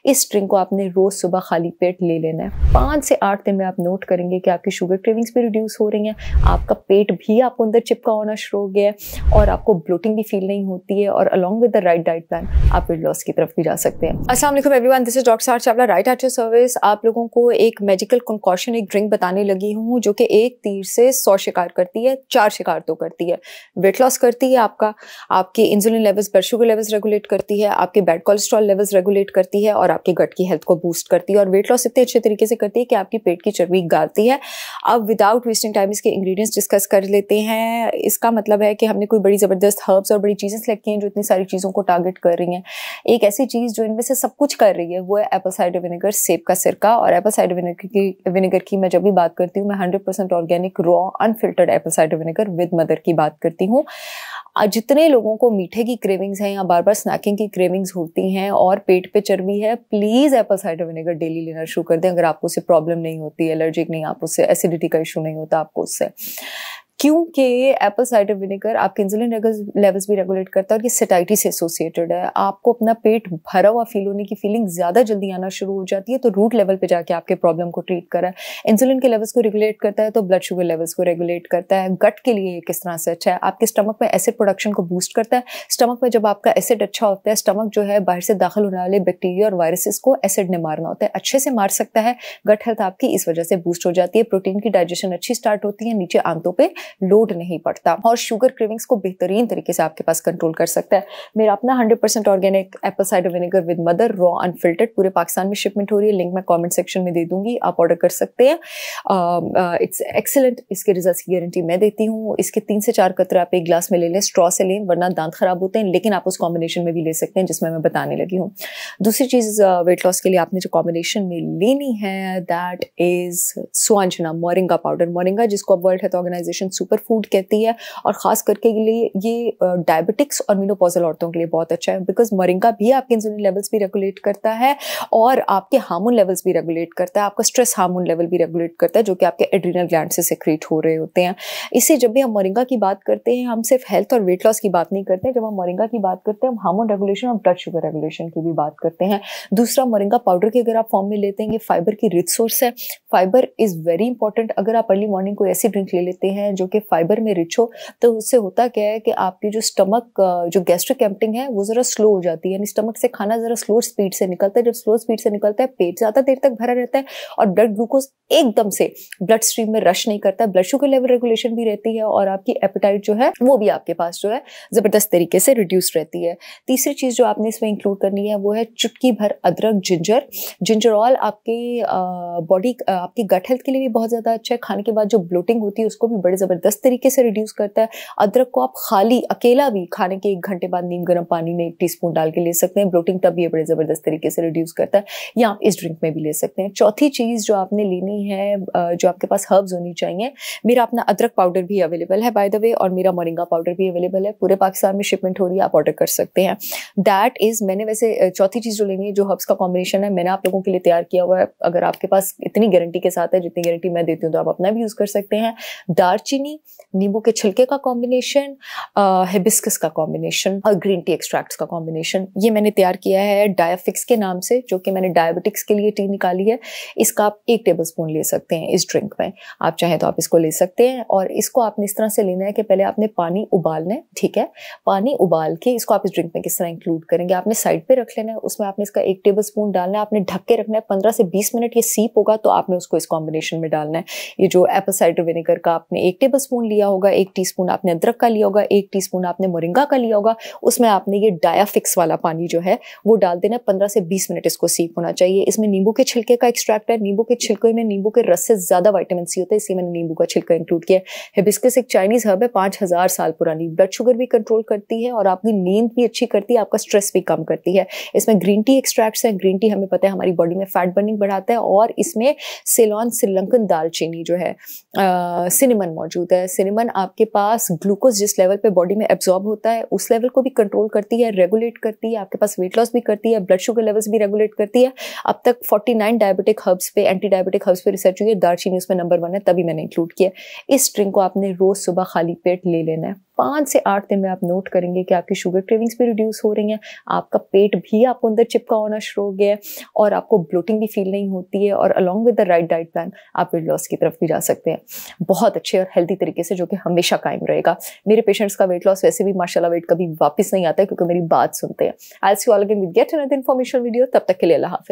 इस ड्रिंक को आपने रोज सुबह खाली पेट ले लेना है। 5 से 8 दिन में आप नोट करेंगे कि आपकी शुगर क्रेविंग्स भी रिड्यूस हो रही हैं, आपका पेट भी आपको अंदर चिपका होना शुरू हो गया है और आपको ब्लोटिंग भी फील नहीं होती है, और along with the right diet plan आप वेट लॉस की तरफ भी जा सकते हैं। अस्सलाम वालेकुम एवरीवन, दिस इज डॉक्टर सार Chawla, right at your service. आप लोगों को एक मैजिकल कंकॉशन, एक ड्रिंक बताने लगी हूँ जो कि एक तीर से 100 शिकार करती है, 4 शिकार तो करती है। वेट लॉस करती है, आपकी insulin levels, blood sugar levels regulate करती है, आपके बैड कोलेस्ट्रॉल लेवल्स रेगुलेट करती है और आपके गट की हेल्थ को बूस्ट करती है, और वेट लॉस इतने अच्छे तरीके से करती है कि आपकी पेट की चर्बी गाड़ती है। अब विदाउट वेस्टिंग टाइम इसके इंग्रेडिएंट्स डिस्कस कर लेते हैं। इसका मतलब है कि हमने कोई बड़ी ज़बरदस्त हर्ब्स और बड़ी चीज़ें सेलेक्ट की हैं जो इतनी सारी चीज़ों को टारगेट कर रही हैं। एक ऐसी चीज़ जो इनमें से सब कुछ कर रही है वो है एप्पल साइडर विनेगर, सेब का सिरका। और एप्पल साइडर विनेगर की मैं जब भी बात करती हूँ, मैं 100% organic raw unfiltered Apple cider vinegar with mother की बात करती हूँ। जितने लोगों को मीठे की क्रेविंग्स हैं या बार बार स्नैकिंग की क्रेविंग्स होती हैं और पेट पे चर्बी है, please Apple cider vinegar daily लेना शुरू कर दें। अगर आपको उससे प्रॉब्लम नहीं होती, एलर्जिक नहीं, आप उससे एसिडिटी का इशू नहीं होता आपको उससे, क्योंकि एप्पल साइडर विनेगर आपके इंसुलिन लेवल्स भी रेगुलेट करता है और ये सेटाइटी से एसोसिएटेड है। आपको अपना पेट भरा हुआ फील होने की फीलिंग ज़्यादा जल्दी आना शुरू हो जाती है, तो रूट लेवल पे जाके आपके प्रॉब्लम को ट्रीट करा है। इंसुलिन के लेवल्स को रेगुलेट करता है तो ब्लड शुगर लेवल्स को रेगुलेट करता है। गट के लिए किस तरह से अच्छा है, आपके स्टमक में एसिड प्रोडक्शन को बूस्ट करता है। स्टमक में जब आपका एसिड अच्छा होता है, स्टमक जो है बाहर से दाखिल होने वाले बैक्टीरिया और वायरसेस को एसिड ने मारना होता है, अच्छे से मार सकता है। गट हेल्थ आपकी इस वजह से बूस्ट हो जाती है, प्रोटीन की डाइजेशन अच्छी स्टार्ट होती है, नीचे आंतों पे लोड नहीं पड़ता, और शुगर क्रेविंग्स को बेहतरीन तरीके से आपके पास कंट्रोल कर सकता है। मेरा अपना 100% organic Apple cider vinegar with mother raw unfiltered पूरे पाकिस्तान में शिपमेंट हो रही है। लिंक मैं कमेंट सेक्शन में दे दूंगी, आप ऑर्डर कर सकते हैं। इट्स एक्सीलेंट, इसके रिजल्ट्स की गारंटी मैं देती हूँ। इसके 3 से 4 कतरे आप एक ग्लास में ले लें, स्ट्रॉ से लें वरना दांत खराब होते हैं, लेकिन आप उस कॉम्बिनेशन में भी ले सकते हैं जिसमें मैं बताने लगी हूँ। दूसरी चीज़ वेट लॉस के लिए आपने जो कॉम्बिनेशन में लेनी है दैट इज स्वांजना मोरिंगा पाउडर। मोरिंगा जिसको अब world health organization super food कहती है, और खास करके के लिए ये डायबिटिक्स और मेनोपॉजल औरतों के लिए बहुत अच्छा है, बिकॉज मोरिंगा भी आपके इंसुलिन लेवल्स भी रेगुलेट करता है और आपके हार्मोन लेवल्स भी रेगुलेट करता है, आपका स्ट्रेस हार्मोन लेवल भी रेगुलेट करता है जो कि आपके एड्रिनल ग्लैंड से सेक्रेट हो रहे होते हैं। इससे जब भी हम मोरिंगा की बात करते हैं, हम सिर्फ हेल्थ और वेट लॉस की बात नहीं करते हैं। जब हम मोरिंगा की बात करते हैं, हम हार्मोन रेगुलेशन और ब्लड शुगर रेगुलेशन की भी बात करते हैं। दूसरा, मोरिंगा पाउडर की अगर आप फॉर्म में लेते हैं, ये फाइबर की रिच सोर्स है। Fibre is very important. अगर आप अर्ली मॉर्निंग कोई ऐसी ड्रिंक ले लेते हैं जो कि फाइबर में रिच हो, तो उससे होता क्या है कि आपकी जो स्टमक जो गैस्ट्रिक एम्प्टिंग है वो जरा स्लो हो जाती है, यानी स्टमक से खाना जरा स्लो स्पीड से निकलता है। जब स्लो स्पीड से निकलता है, पेट ज्यादा देर तक भरा रहता है और ब्लड ग्लूकोज एकदम से ब्लड स्ट्रीम में रश नहीं करता है। ब्लड शुगर लेवल रेगुलेशन भी रहती है और आपकी एपेटाइट जो है वो भी आपके पास जो है जबरदस्त तरीके से रिड्यूस रहती है। तीसरी चीज जो आपने इसमें इंक्लूड करनी है वो है चुटकी भर अदरक, जिंजर। जिंजर ऑयल आपके बॉडी, आपकी गट हेल्थ के लिए भी बहुत ज्यादा अच्छा है। खाने के बाद जो ब्लोटिंग होती है उसको भी बड़े जबरदस्त तरीके से रिड्यूस करता है। अदरक को आप खाली अकेला भी खाने के 1 घंटे बाद नीम गर्म पानी में 1 टीस्पून डाल के ले सकते हैं, ब्लोटिंग तब ये बड़े जबरदस्त तरीके से रिड्यूस करता है। या आप इस ड्रिंक में भी ले सकते हैं। चौथी चीज जो आपने लेनी है, जो आपके पास हर्ब्स होनी चाहिए, मेरा अपना अदरक पाउडर भी अवेलेबल है बाय द वे, और मेरा मोरिंगा पाउडर भी अवेलेबल है। पूरे पाकिस्तान में शिपमेंट हो रही है, आप ऑर्डर कर सकते हैं। दैट इज, मैंने वैसे चौथी चीज जो लेनी है, जो हर्ब्स का कॉम्बिनेशन है, मैंने आप लोगों के लिए तैयार किया हुआ है। अगर आपके पास इतनी गारंटी के साथ है जितनी गारंटी मैं देती हूँ, तो आप अपना भी यूज कर सकते हैं। दालचीनी, नींबू के छिलके का कॉम्बिनेशन, हिबिस्कस का कॉम्बिनेशन और ग्रीन टी एक्सट्रैक्ट्स का कॉम्बिनेशन, ये मैंने तैयार किया है डायाफिक्स के नाम से, जो कि मैंने डायबिटिक्स के लिए टी निकाली है। इसका आप 1 टेबलस्पून ले सकते हैं इस ड्रिंक में, आप चाहें तो आप इसको ले सकते हैं। और इसको आपने इस तरह से लेना है कि पहले आपने पानी उबालना है, ठीक है। पानी उबाल के इसको आप इस ड्रिंक में किस तरह इंक्लूड करेंगे, आपने साइड पे रख लेना है। उसमें आपने इसका 1 टेबलस्पून डालना है, आपने ढक के रखना है 15 से 20 मिनट। ये सीप होगा तो आपने उसको इस कॉम्बिनेशन में डालना है। ये जो एप्पल साइडर विनेगर का आपने 1 टेबलस्पून लिया होगा, 1 टीस्पून आपने अदरक का लिया होगा, 1 टीस्पून आपने मोरिंगा का लिया होगा, उसमें आपने ये डायाफिक्स वाला पानी जो है वो डाल देना। 15 से 20 मिनट इसको सीप होना चाहिए। इसमें नींबू के छिलके का एक्सट्रैक्ट है। नींबू के छिलके में नींबू के रस से ज्यादा विटामिन सी होता है, इसलिए मैंने नींबू का छिलका इंक्लूड किया। हिबिस्कस एक चाइनीज हर्ब है, 5000 साल पुरानी। ब्लड शुगर भी कंट्रोल करती है और आपकी नींद भी अच्छी करती है, आपका स्ट्रेस भी कम करती है। इसमें ग्रीन टी एक्सट्रैक्ट्स है। ग्रीन टी हमें पता है हमारी बॉडी में फैट बर्निंग बढ़ाता है, और इसमें सेलोन श्रीलंकन दालचीनी जो है, सिनेमन मौजूद है। सिनेमन आपके पास ग्लूकोज जिस लेवल पे बॉडी में एब्जॉर्ब होता है उस लेवल को भी कंट्रोल करती है, रेगुलेट करती है, आपके पास वेट लॉस भी करती है, ब्लड शुगर लेवल्स भी रेगुलेट करती है। अब तक 49 डायबिटिक हर्ब्स पे, एंटी डायबिटिक हर्ब्स पे रिसर्च हुई है, दालचीनी उसमें नंबर 1 है, तभी मैंने इंक्लूड किया। इस ड्रिंक को आपने रोज सुबह खाली पेट ले लेना है। 5 से 8 दिन में आप नोट करेंगे कि आपकी शुगर क्रेविंग्स भी रिड्यूस हो रही हैं, आपका पेट भी आपको अंदर चिपका होना शुरू हो गया है और आपको ब्लोटिंग भी फील नहीं होती है, और along with the right diet plan आप वेट लॉस की तरफ भी जा सकते हैं बहुत अच्छे और हेल्दी तरीके से, जो कि हमेशा कायम रहेगा। मेरे पेशेंट्स का वेट लॉस वैसे भी माशाल्लाह वेट कभी वापस नहीं आता है, क्योंकि मेरी बात सुनते हैं। I will see you all again with yet another informational video. तब तक के लिए अल्लाह हाफिज़।